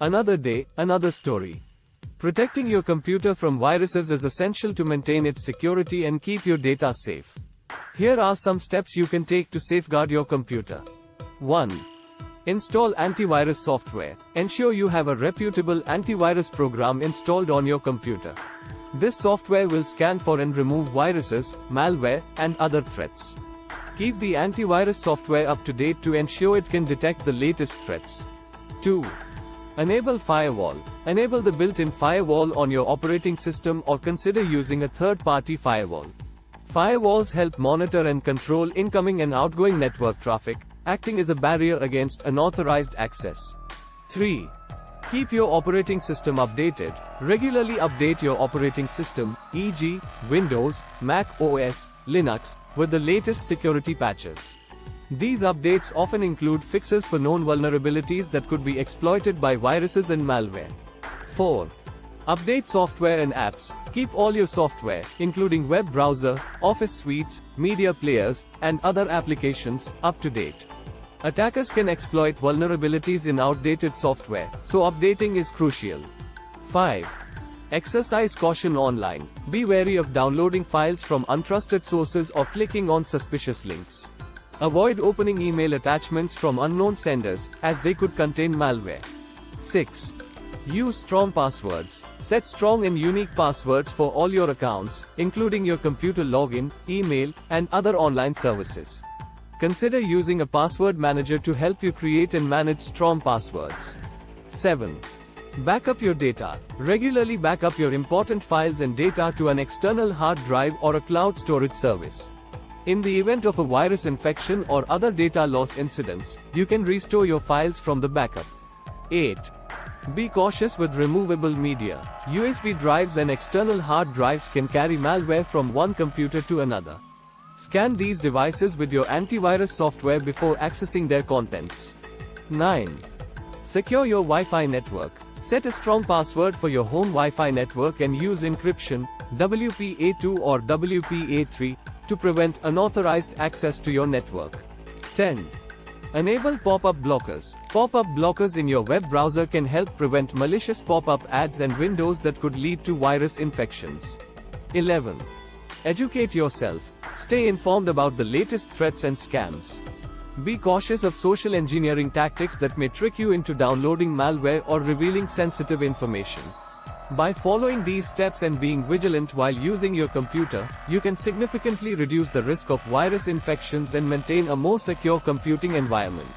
Another day, another story. Protecting your computer from viruses is essential to maintain its security and keep your data safe. Here are some steps you can take to safeguard your computer. 1. Install antivirus software. Ensure you have a reputable antivirus program installed on your computer. This software will scan for and remove viruses, malware, and other threats. Keep the antivirus software up to date to ensure it can detect the latest threats. 2. Enable Firewall. Enable the built-in firewall on your operating system or consider using a third-party firewall. Firewalls help monitor and control incoming and outgoing network traffic, acting as a barrier against unauthorized access. 3. Keep your operating system updated. Regularly update your operating system, e.g., Windows, macOS, Linux, with the latest security patches. These updates often include fixes for known vulnerabilities that could be exploited by viruses and malware. 4. Update software and apps. Keep all your software, including web browser, office suites, media players, and other applications, up to date. Attackers can exploit vulnerabilities in outdated software, so updating is crucial. 5. Exercise caution online. Be wary of downloading files from untrusted sources or clicking on suspicious links. Avoid opening email attachments from unknown senders, as they could contain malware. 6. Use strong passwords. Set strong and unique passwords for all your accounts, including your computer login, email, and other online services. Consider using a password manager to help you create and manage strong passwords. 7. Backup your data. Regularly backup your important files and data to an external hard drive or a cloud storage service. In the event of a virus infection or other data loss incidents, you can restore your files from the backup. 8. Be cautious with removable media. USB drives and external hard drives can carry malware from one computer to another. Scan these devices with your antivirus software before accessing their contents. 9. Secure your Wi-Fi network. Set a strong password for your home Wi-Fi network and use encryption, WPA2 or WPA3, to prevent unauthorized access to your network. 10. Enable pop-up blockers. Pop-up blockers in your web browser can help prevent malicious pop-up ads and windows that could lead to virus infections. 11. Educate yourself. Stay informed about the latest threats and scams. Be cautious of social engineering tactics that may trick you into downloading malware or revealing sensitive information. By following these steps and being vigilant while using your computer, you can significantly reduce the risk of virus infections and maintain a more secure computing environment.